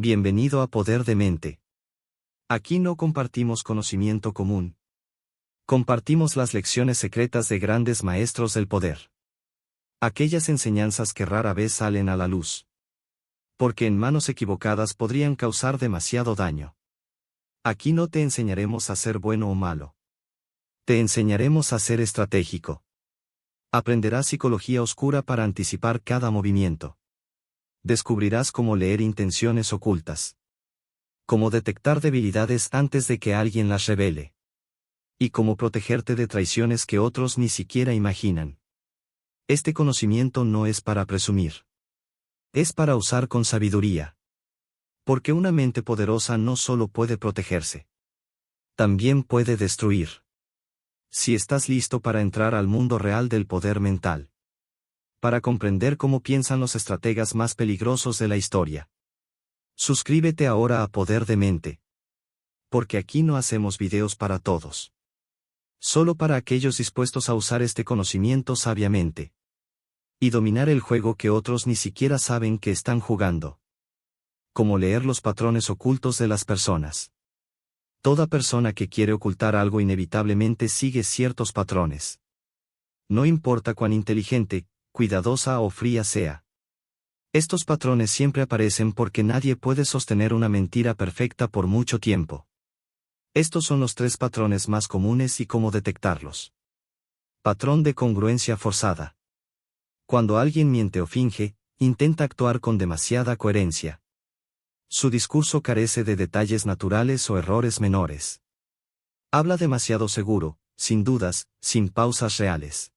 Bienvenido a Poder de Mente. Aquí no compartimos conocimiento común. Compartimos las lecciones secretas de grandes maestros del poder. Aquellas enseñanzas que rara vez salen a la luz. Porque en manos equivocadas podrían causar demasiado daño. Aquí no te enseñaremos a ser bueno o malo. Te enseñaremos a ser estratégico. Aprenderás psicología oscura para anticipar cada movimiento. Descubrirás cómo leer intenciones ocultas. Cómo detectar debilidades antes de que alguien las revele. Y cómo protegerte de traiciones que otros ni siquiera imaginan. Este conocimiento no es para presumir. Es para usar con sabiduría. Porque una mente poderosa no solo puede protegerse. También puede destruir. Si estás listo para entrar al mundo real del poder mental. Para comprender cómo piensan los estrategas más peligrosos de la historia. Suscríbete ahora a Poder de Mente. Porque aquí no hacemos videos para todos. Solo para aquellos dispuestos a usar este conocimiento sabiamente. Y dominar el juego que otros ni siquiera saben que están jugando. Como leer los patrones ocultos de las personas. Toda persona que quiere ocultar algo inevitablemente sigue ciertos patrones. No importa cuán inteligente, cuidadosa o fría sea. Estos patrones siempre aparecen porque nadie puede sostener una mentira perfecta por mucho tiempo. Estos son los 3 patrones más comunes y cómo detectarlos. Patrón de congruencia forzada. Cuando alguien miente o finge, intenta actuar con demasiada coherencia. Su discurso carece de detalles naturales o errores menores. Habla demasiado seguro, sin dudas, sin pausas reales.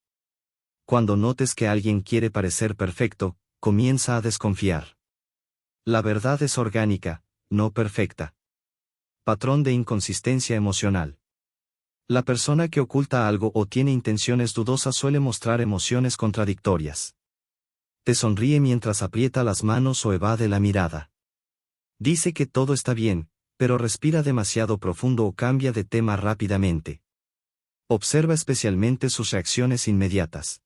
Cuando notes que alguien quiere parecer perfecto, comienza a desconfiar. La verdad es orgánica, no perfecta. Patrón de inconsistencia emocional. La persona que oculta algo o tiene intenciones dudosas suele mostrar emociones contradictorias. Te sonríe mientras aprieta las manos o evade la mirada. Dice que todo está bien, pero respira demasiado profundo o cambia de tema rápidamente. Observa especialmente sus reacciones inmediatas.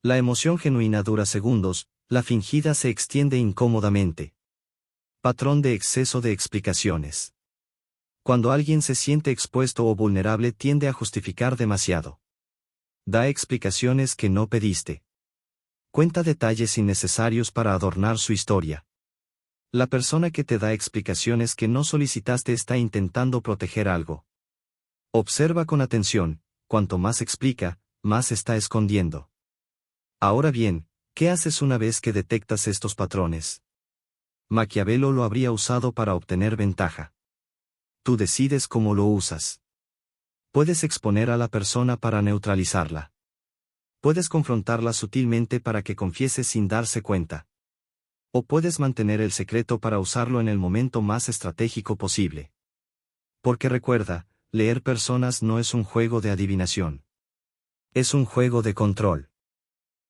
La emoción genuina dura segundos, la fingida se extiende incómodamente. Patrón de exceso de explicaciones. Cuando alguien se siente expuesto o vulnerable tiende a justificar demasiado. Da explicaciones que no pediste. Cuenta detalles innecesarios para adornar su historia. La persona que te da explicaciones que no solicitaste está intentando proteger algo. Observa con atención, cuanto más explica, más está escondiendo. Ahora bien, ¿qué haces una vez que detectas estos patrones? Maquiavelo lo habría usado para obtener ventaja. Tú decides cómo lo usas. Puedes exponer a la persona para neutralizarla. Puedes confrontarla sutilmente para que confiese sin darse cuenta. O puedes mantener el secreto para usarlo en el momento más estratégico posible. Porque recuerda, leer personas no es un juego de adivinación. Es un juego de control.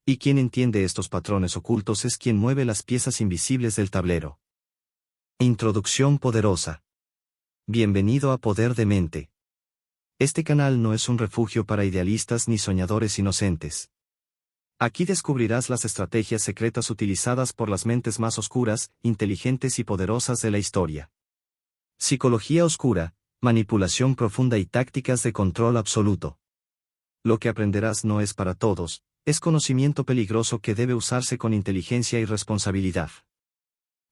Y quien entiende estos patrones ocultos es quien mueve las piezas invisibles del tablero. Introducción poderosa. Bienvenido a Poder de Mente. Este canal no es un refugio para idealistas ni soñadores inocentes. Aquí descubrirás las estrategias secretas utilizadas por las mentes más oscuras, inteligentes y poderosas de la historia. Psicología oscura, manipulación profunda y tácticas de control absoluto. Lo que aprenderás no es para todos. Es conocimiento peligroso que debe usarse con inteligencia y responsabilidad.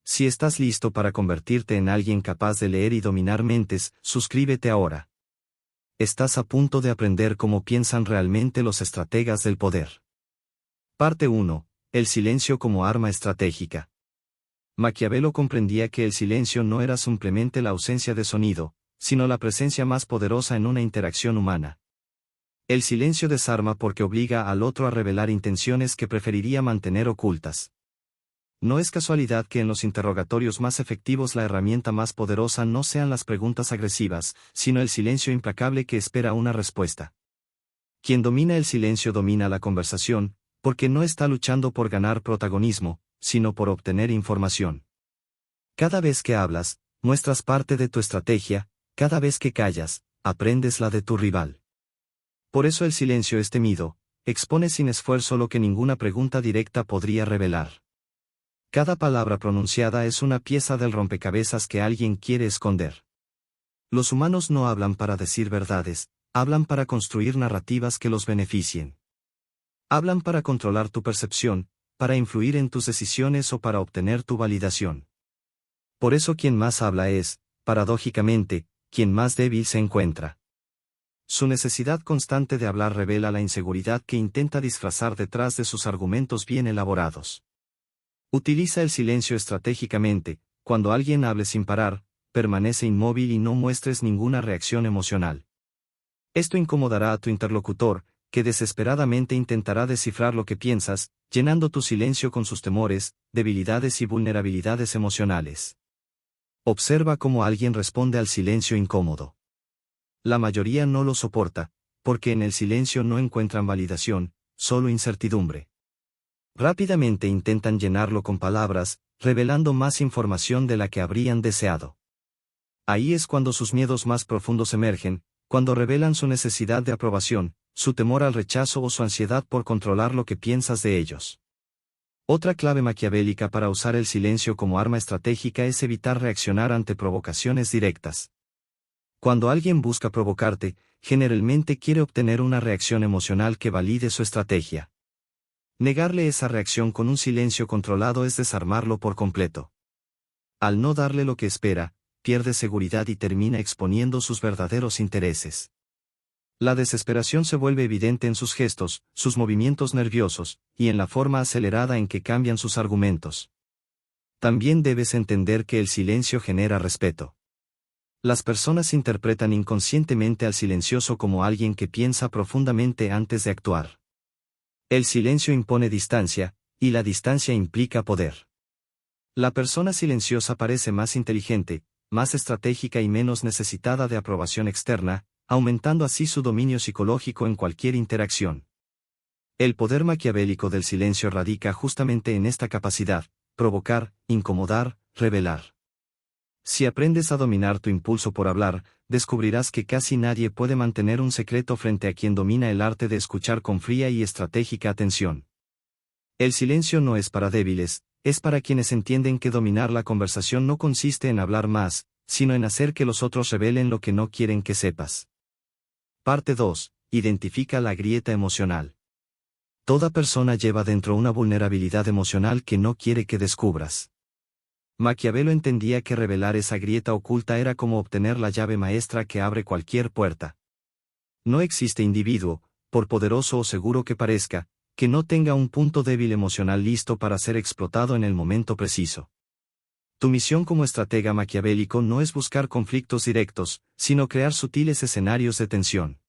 Si estás listo para convertirte en alguien capaz de leer y dominar mentes, suscríbete ahora. Estás a punto de aprender cómo piensan realmente los estrategas del poder. Parte 1. El silencio como arma estratégica. Maquiavelo comprendía que el silencio no era simplemente la ausencia de sonido, sino la presencia más poderosa en una interacción humana. El silencio desarma porque obliga al otro a revelar intenciones que preferiría mantener ocultas. No es casualidad que en los interrogatorios más efectivos la herramienta más poderosa no sean las preguntas agresivas, sino el silencio implacable que espera una respuesta. Quien domina el silencio domina la conversación, porque no está luchando por ganar protagonismo, sino por obtener información. Cada vez que hablas, muestras parte de tu estrategia, cada vez que callas, aprendes la de tu rival. Por eso el silencio es temido, expone sin esfuerzo lo que ninguna pregunta directa podría revelar. Cada palabra pronunciada es una pieza del rompecabezas que alguien quiere esconder. Los humanos no hablan para decir verdades, hablan para construir narrativas que los beneficien. Hablan para controlar tu percepción, para influir en tus decisiones o para obtener tu validación. Por eso quien más habla es, paradójicamente, quien más débil se encuentra. Su necesidad constante de hablar revela la inseguridad que intenta disfrazar detrás de sus argumentos bien elaborados. Utiliza el silencio estratégicamente. Cuando alguien hable sin parar, permanece inmóvil y no muestres ninguna reacción emocional. Esto incomodará a tu interlocutor, que desesperadamente intentará descifrar lo que piensas, llenando tu silencio con sus temores, debilidades y vulnerabilidades emocionales. Observa cómo alguien responde al silencio incómodo. La mayoría no lo soporta, porque en el silencio no encuentran validación, solo incertidumbre. Rápidamente intentan llenarlo con palabras, revelando más información de la que habrían deseado. Ahí es cuando sus miedos más profundos emergen, cuando revelan su necesidad de aprobación, su temor al rechazo o su ansiedad por controlar lo que piensas de ellos. Otra clave maquiavélica para usar el silencio como arma estratégica es evitar reaccionar ante provocaciones directas. Cuando alguien busca provocarte, generalmente quiere obtener una reacción emocional que valide su estrategia. Negarle esa reacción con un silencio controlado es desarmarlo por completo. Al no darle lo que espera, pierde seguridad y termina exponiendo sus verdaderos intereses. La desesperación se vuelve evidente en sus gestos, sus movimientos nerviosos, y en la forma acelerada en que cambian sus argumentos. También debes entender que el silencio genera respeto. Las personas interpretan inconscientemente al silencioso como alguien que piensa profundamente antes de actuar. El silencio impone distancia, y la distancia implica poder. La persona silenciosa parece más inteligente, más estratégica y menos necesitada de aprobación externa, aumentando así su dominio psicológico en cualquier interacción. El poder maquiavélico del silencio radica justamente en esta capacidad: provocar, incomodar, revelar. Si aprendes a dominar tu impulso por hablar, descubrirás que casi nadie puede mantener un secreto frente a quien domina el arte de escuchar con fría y estratégica atención. El silencio no es para débiles, es para quienes entienden que dominar la conversación no consiste en hablar más, sino en hacer que los otros revelen lo que no quieren que sepas. Parte 2. Identifica la grieta emocional. Toda persona lleva dentro una vulnerabilidad emocional que no quiere que descubras. Maquiavelo entendía que revelar esa grieta oculta era como obtener la llave maestra que abre cualquier puerta. No existe individuo, por poderoso o seguro que parezca, que no tenga un punto débil emocional listo para ser explotado en el momento preciso. Tu misión como estratega maquiavélico no es buscar conflictos directos, sino crear sutiles escenarios de tensión.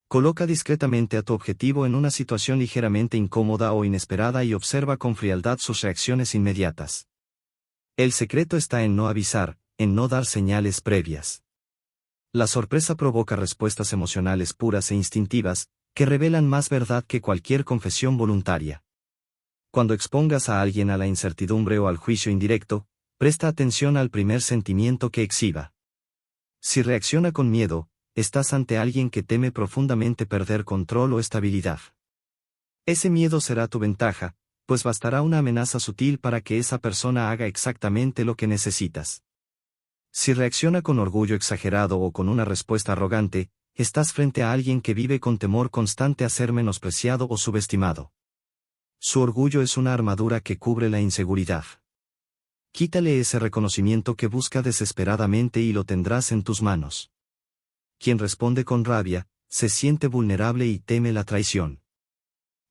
Coloca discretamente a tu objetivo en una situación ligeramente incómoda o inesperada y observa con frialdad sus reacciones inmediatas. El secreto está en no avisar, en no dar señales previas. La sorpresa provoca respuestas emocionales puras e instintivas, que revelan más verdad que cualquier confesión voluntaria. Cuando expongas a alguien a la incertidumbre o al juicio indirecto, presta atención al primer sentimiento que exhiba. Si reacciona con miedo, estás ante alguien que teme profundamente perder control o estabilidad. Ese miedo será tu ventaja, pues bastará una amenaza sutil para que esa persona haga exactamente lo que necesitas. Si reacciona con orgullo exagerado o con una respuesta arrogante, estás frente a alguien que vive con temor constante a ser menospreciado o subestimado. Su orgullo es una armadura que cubre la inseguridad. Quítale ese reconocimiento que busca desesperadamente y lo tendrás en tus manos. Quien responde con rabia, se siente vulnerable y teme la traición.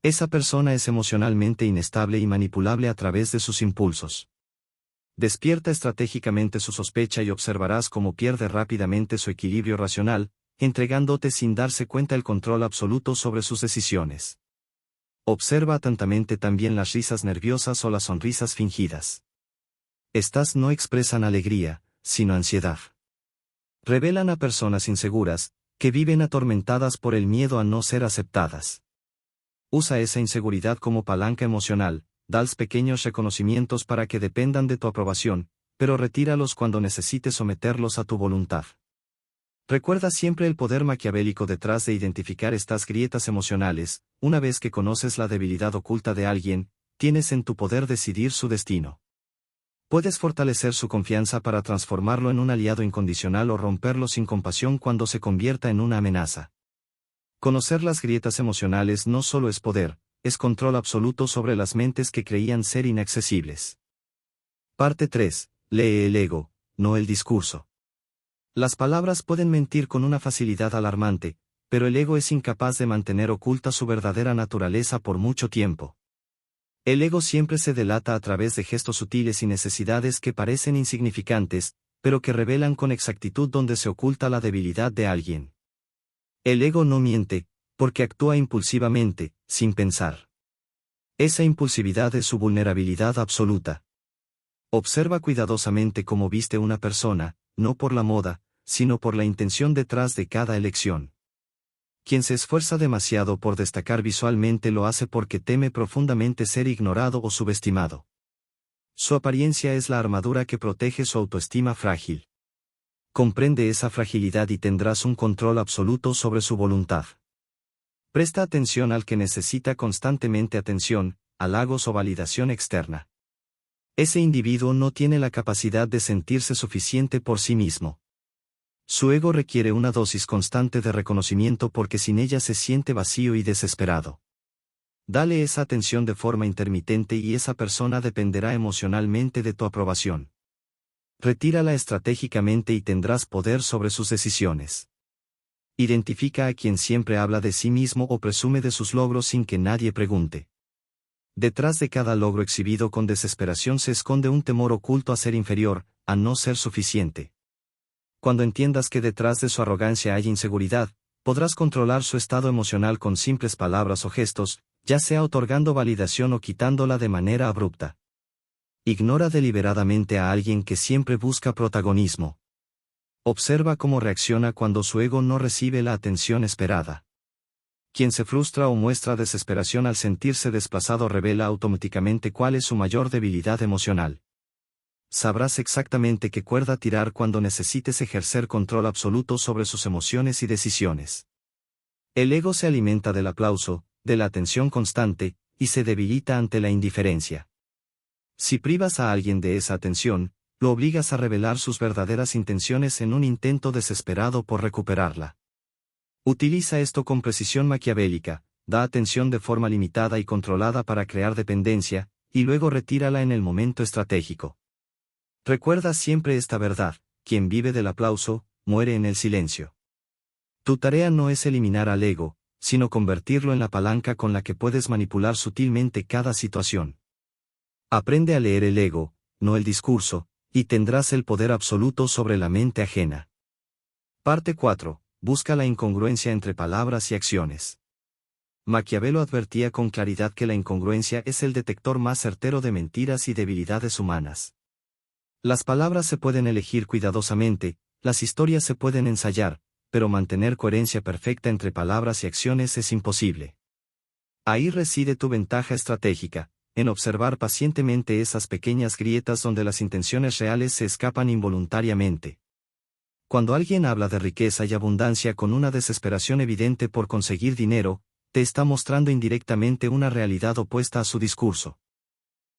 Esa persona es emocionalmente inestable y manipulable a través de sus impulsos. Despierta estratégicamente su sospecha y observarás cómo pierde rápidamente su equilibrio racional, entregándote sin darse cuenta el control absoluto sobre sus decisiones. Observa atentamente también las risas nerviosas o las sonrisas fingidas. Estas no expresan alegría, sino ansiedad. Revelan a personas inseguras, que viven atormentadas por el miedo a no ser aceptadas. Usa esa inseguridad como palanca emocional, dales pequeños reconocimientos para que dependan de tu aprobación, pero retíralos cuando necesites someterlos a tu voluntad. Recuerda siempre el poder maquiavélico detrás de identificar estas grietas emocionales. Una vez que conoces la debilidad oculta de alguien, tienes en tu poder decidir su destino. Puedes fortalecer su confianza para transformarlo en un aliado incondicional o romperlo sin compasión cuando se convierta en una amenaza. Conocer las grietas emocionales no solo es poder, es control absoluto sobre las mentes que creían ser inaccesibles. Parte 3. Lee el ego, no el discurso. Las palabras pueden mentir con una facilidad alarmante, pero el ego es incapaz de mantener oculta su verdadera naturaleza por mucho tiempo. El ego siempre se delata a través de gestos sutiles y necesidades que parecen insignificantes, pero que revelan con exactitud dónde se oculta la debilidad de alguien. El ego no miente, porque actúa impulsivamente, sin pensar. Esa impulsividad es su vulnerabilidad absoluta. Observa cuidadosamente cómo viste una persona, no por la moda, sino por la intención detrás de cada elección. Quien se esfuerza demasiado por destacar visualmente lo hace porque teme profundamente ser ignorado o subestimado. Su apariencia es la armadura que protege su autoestima frágil. Comprende esa fragilidad y tendrás un control absoluto sobre su voluntad. Presta atención al que necesita constantemente atención, halagos o validación externa. Ese individuo no tiene la capacidad de sentirse suficiente por sí mismo. Su ego requiere una dosis constante de reconocimiento porque sin ella se siente vacío y desesperado. Dale esa atención de forma intermitente y esa persona dependerá emocionalmente de tu aprobación. Retírala estratégicamente y tendrás poder sobre sus decisiones. Identifica a quien siempre habla de sí mismo o presume de sus logros sin que nadie pregunte. Detrás de cada logro exhibido con desesperación se esconde un temor oculto a ser inferior, a no ser suficiente. Cuando entiendas que detrás de su arrogancia hay inseguridad, podrás controlar su estado emocional con simples palabras o gestos, ya sea otorgando validación o quitándola de manera abrupta. Ignora deliberadamente a alguien que siempre busca protagonismo. Observa cómo reacciona cuando su ego no recibe la atención esperada. Quien se frustra o muestra desesperación al sentirse desplazado revela automáticamente cuál es su mayor debilidad emocional. Sabrás exactamente qué cuerda tirar cuando necesites ejercer control absoluto sobre sus emociones y decisiones. El ego se alimenta del aplauso, de la atención constante, y se debilita ante la indiferencia. Si privas a alguien de esa atención, lo obligas a revelar sus verdaderas intenciones en un intento desesperado por recuperarla. Utiliza esto con precisión maquiavélica, da atención de forma limitada y controlada para crear dependencia, y luego retírala en el momento estratégico. Recuerda siempre esta verdad: quien vive del aplauso, muere en el silencio. Tu tarea no es eliminar al ego, sino convertirlo en la palanca con la que puedes manipular sutilmente cada situación. Aprende a leer el ego, no el discurso, y tendrás el poder absoluto sobre la mente ajena. Parte 4. Busca la incongruencia entre palabras y acciones. Maquiavelo advertía con claridad que la incongruencia es el detector más certero de mentiras y debilidades humanas. Las palabras se pueden elegir cuidadosamente, las historias se pueden ensayar, pero mantener coherencia perfecta entre palabras y acciones es imposible. Ahí reside tu ventaja estratégica, en observar pacientemente esas pequeñas grietas donde las intenciones reales se escapan involuntariamente. Cuando alguien habla de riqueza y abundancia con una desesperación evidente por conseguir dinero, te está mostrando indirectamente una realidad opuesta a su discurso.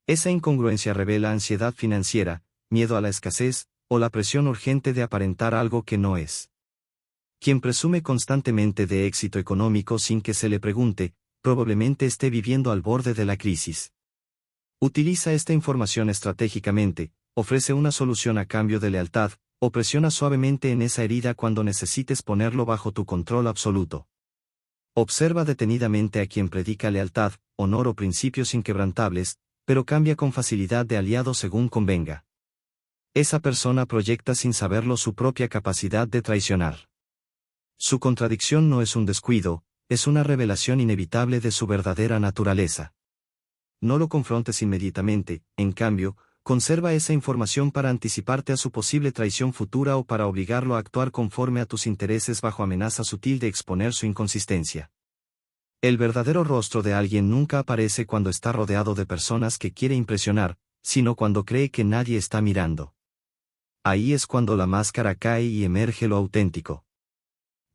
Esa incongruencia revela ansiedad financiera, miedo a la escasez, o la presión urgente de aparentar algo que no es. Quien presume constantemente de éxito económico sin que se le pregunte, probablemente esté viviendo al borde de la crisis. Utiliza esta información estratégicamente, ofrece una solución a cambio de lealtad, o presiona suavemente en esa herida cuando necesites ponerlo bajo tu control absoluto. Observa detenidamente a quien predica lealtad, honor o principios inquebrantables, pero cambia con facilidad de aliado según convenga. Esa persona proyecta sin saberlo su propia capacidad de traicionar. Su contradicción no es un descuido, es una revelación inevitable de su verdadera naturaleza. No lo confrontes inmediatamente, en cambio, conserva esa información para anticiparte a su posible traición futura o para obligarlo a actuar conforme a tus intereses bajo amenaza sutil de exponer su inconsistencia. El verdadero rostro de alguien nunca aparece cuando está rodeado de personas que quiere impresionar, sino cuando cree que nadie está mirando. Ahí es cuando la máscara cae y emerge lo auténtico.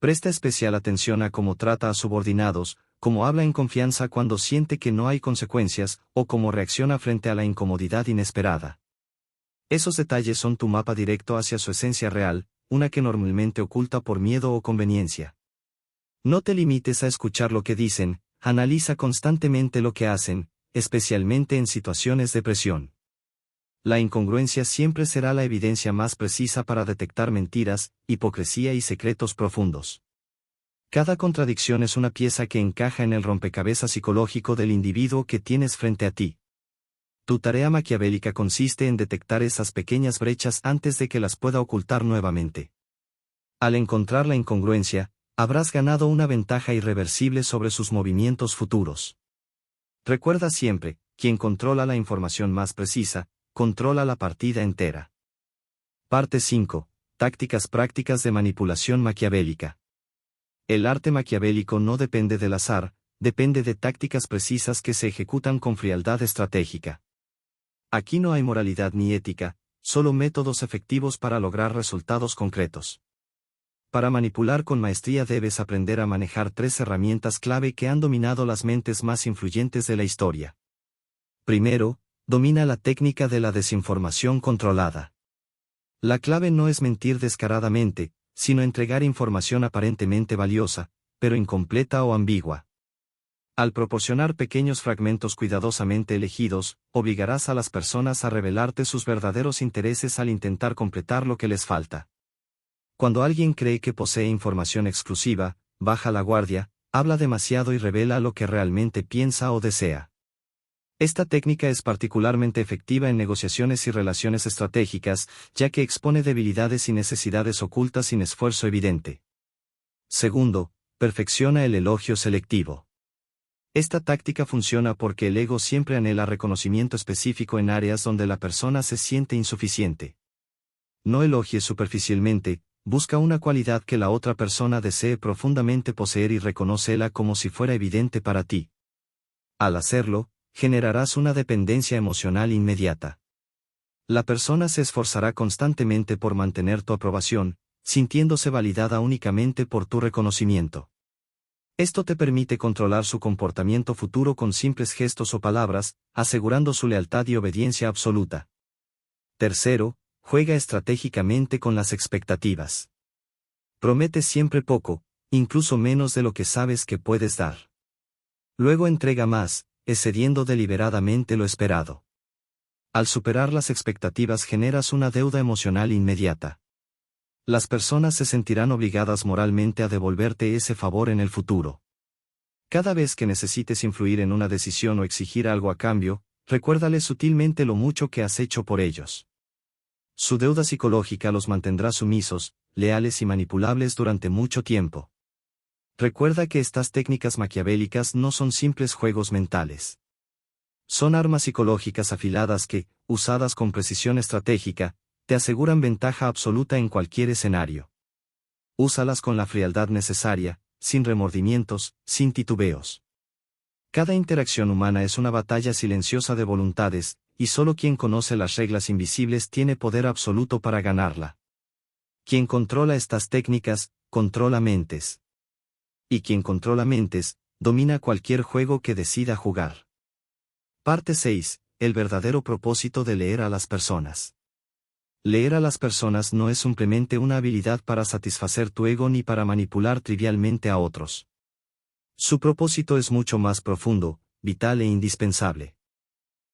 Presta especial atención a cómo trata a subordinados, cómo habla en confianza cuando siente que no hay consecuencias, o cómo reacciona frente a la incomodidad inesperada. Esos detalles son tu mapa directo hacia su esencia real, una que normalmente oculta por miedo o conveniencia. No te limites a escuchar lo que dicen, analiza constantemente lo que hacen, especialmente en situaciones de presión. La incongruencia siempre será la evidencia más precisa para detectar mentiras, hipocresía y secretos profundos. Cada contradicción es una pieza que encaja en el rompecabezas psicológico del individuo que tienes frente a ti. Tu tarea maquiavélica consiste en detectar esas pequeñas brechas antes de que las pueda ocultar nuevamente. Al encontrar la incongruencia, habrás ganado una ventaja irreversible sobre sus movimientos futuros. Recuerda siempre, quien controla la información más precisa, controla la partida entera. Parte 5. Tácticas prácticas de manipulación maquiavélica. El arte maquiavélico no depende del azar, depende de tácticas precisas que se ejecutan con frialdad estratégica. Aquí no hay moralidad ni ética, solo métodos efectivos para lograr resultados concretos. Para manipular con maestría debes aprender a manejar 3 herramientas clave que han dominado las mentes más influyentes de la historia. Primero, domina la técnica de la desinformación controlada. La clave no es mentir descaradamente, sino entregar información aparentemente valiosa, pero incompleta o ambigua. Al proporcionar pequeños fragmentos cuidadosamente elegidos, obligarás a las personas a revelarte sus verdaderos intereses al intentar completar lo que les falta. Cuando alguien cree que posee información exclusiva, baja la guardia, habla demasiado y revela lo que realmente piensa o desea. Esta técnica es particularmente efectiva en negociaciones y relaciones estratégicas, ya que expone debilidades y necesidades ocultas sin esfuerzo evidente. Segundo, perfecciona el elogio selectivo. Esta táctica funciona porque el ego siempre anhela reconocimiento específico en áreas donde la persona se siente insuficiente. No elogies superficialmente, busca una cualidad que la otra persona desee profundamente poseer y reconócela como si fuera evidente para ti. Al hacerlo, generarás una dependencia emocional inmediata. La persona se esforzará constantemente por mantener tu aprobación, sintiéndose validada únicamente por tu reconocimiento. Esto te permite controlar su comportamiento futuro con simples gestos o palabras, asegurando su lealtad y obediencia absoluta. Tercero, juega estratégicamente con las expectativas. Promete siempre poco, incluso menos de lo que sabes que puedes dar. Luego entrega más, excediendo deliberadamente lo esperado. Al superar las expectativas generas una deuda emocional inmediata. Las personas se sentirán obligadas moralmente a devolverte ese favor en el futuro. Cada vez que necesites influir en una decisión o exigir algo a cambio, recuérdales sutilmente lo mucho que has hecho por ellos. Su deuda psicológica los mantendrá sumisos, leales y manipulables durante mucho tiempo. Recuerda que estas técnicas maquiavélicas no son simples juegos mentales. Son armas psicológicas afiladas que, usadas con precisión estratégica, te aseguran ventaja absoluta en cualquier escenario. Úsalas con la frialdad necesaria, sin remordimientos, sin titubeos. Cada interacción humana es una batalla silenciosa de voluntades, y solo quien conoce las reglas invisibles tiene poder absoluto para ganarla. Quien controla estas técnicas, controla mentes. Y quien controla mentes, domina cualquier juego que decida jugar. Parte 6. El verdadero propósito de leer a las personas. Leer a las personas no es simplemente una habilidad para satisfacer tu ego ni para manipular trivialmente a otros. Su propósito es mucho más profundo, vital e indispensable.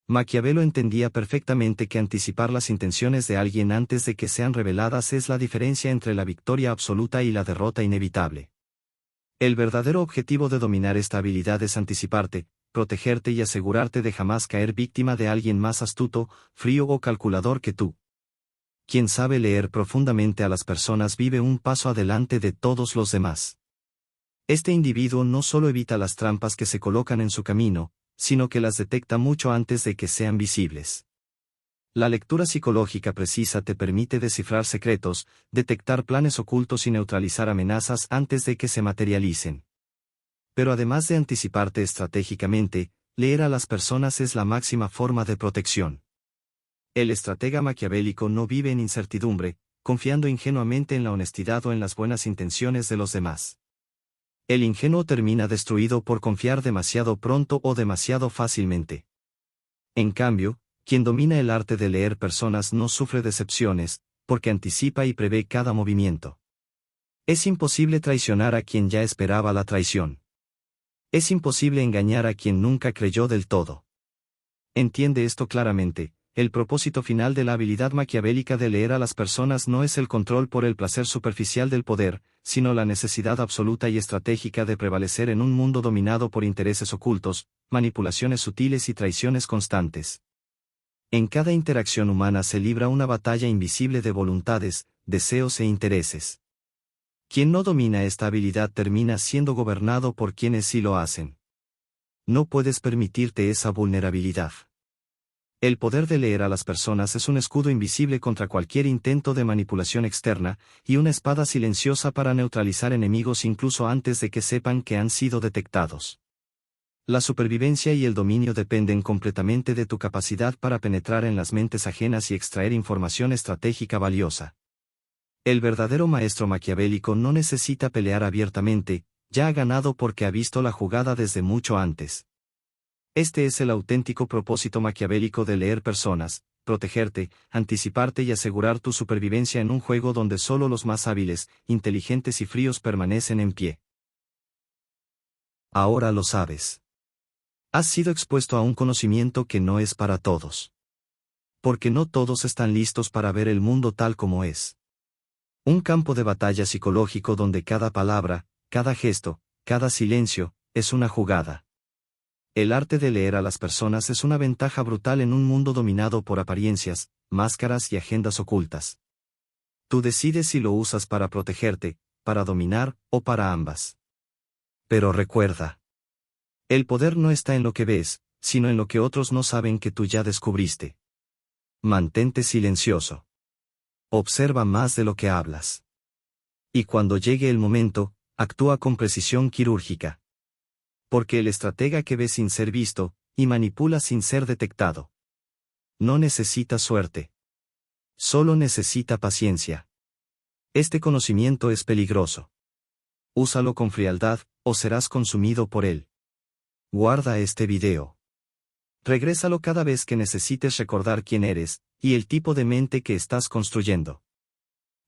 Maquiavelo entendía perfectamente que anticipar las intenciones de alguien antes de que sean reveladas es la diferencia entre la victoria absoluta y la derrota inevitable. El verdadero objetivo de dominar esta habilidad es anticiparte, protegerte y asegurarte de jamás caer víctima de alguien más astuto, frío o calculador que tú. Quien sabe leer profundamente a las personas vive un paso adelante de todos los demás. Este individuo no solo evita las trampas que se colocan en su camino, sino que las detecta mucho antes de que sean visibles. La lectura psicológica precisa te permite descifrar secretos, detectar planes ocultos y neutralizar amenazas antes de que se materialicen. Pero además de anticiparte estratégicamente, leer a las personas es la máxima forma de protección. El estratega maquiavélico no vive en incertidumbre, confiando ingenuamente en la honestidad o en las buenas intenciones de los demás. El ingenuo termina destruido por confiar demasiado pronto o demasiado fácilmente. En cambio, quien domina el arte de leer personas no sufre decepciones, porque anticipa y prevé cada movimiento. Es imposible traicionar a quien ya esperaba la traición. Es imposible engañar a quien nunca creyó del todo. Entiende esto claramente. El propósito final de la habilidad maquiavélica de leer a las personas no es el control por el placer superficial del poder, sino la necesidad absoluta y estratégica de prevalecer en un mundo dominado por intereses ocultos, manipulaciones sutiles y traiciones constantes. En cada interacción humana se libra una batalla invisible de voluntades, deseos e intereses. Quien no domina esta habilidad termina siendo gobernado por quienes sí lo hacen. No puedes permitirte esa vulnerabilidad. El poder de leer a las personas es un escudo invisible contra cualquier intento de manipulación externa, y una espada silenciosa para neutralizar enemigos incluso antes de que sepan que han sido detectados. La supervivencia y el dominio dependen completamente de tu capacidad para penetrar en las mentes ajenas y extraer información estratégica valiosa. El verdadero maestro maquiavélico no necesita pelear abiertamente, ya ha ganado porque ha visto la jugada desde mucho antes. Este es el auténtico propósito maquiavélico de leer personas: protegerte, anticiparte y asegurar tu supervivencia en un juego donde solo los más hábiles, inteligentes y fríos permanecen en pie. Ahora lo sabes. Has sido expuesto a un conocimiento que no es para todos. Porque no todos están listos para ver el mundo tal como es. Un campo de batalla psicológico donde cada palabra, cada gesto, cada silencio, es una jugada. El arte de leer a las personas es una ventaja brutal en un mundo dominado por apariencias, máscaras y agendas ocultas. Tú decides si lo usas para protegerte, para dominar, o para ambas. Pero recuerda. El poder no está en lo que ves, sino en lo que otros no saben que tú ya descubriste. Mantente silencioso. Observa más de lo que hablas. Y cuando llegue el momento, actúa con precisión quirúrgica. Porque el estratega que ve sin ser visto, y manipula sin ser detectado. No necesita suerte. Solo necesita paciencia. Este conocimiento es peligroso. Úsalo con frialdad, o serás consumido por él. Guarda este video. Regrésalo cada vez que necesites recordar quién eres, y el tipo de mente que estás construyendo.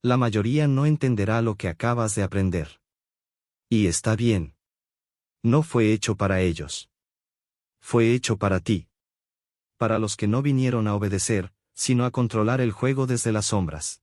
La mayoría no entenderá lo que acabas de aprender. Y está bien. No fue hecho para ellos. Fue hecho para ti. Para los que no vinieron a obedecer, sino a controlar el juego desde las sombras.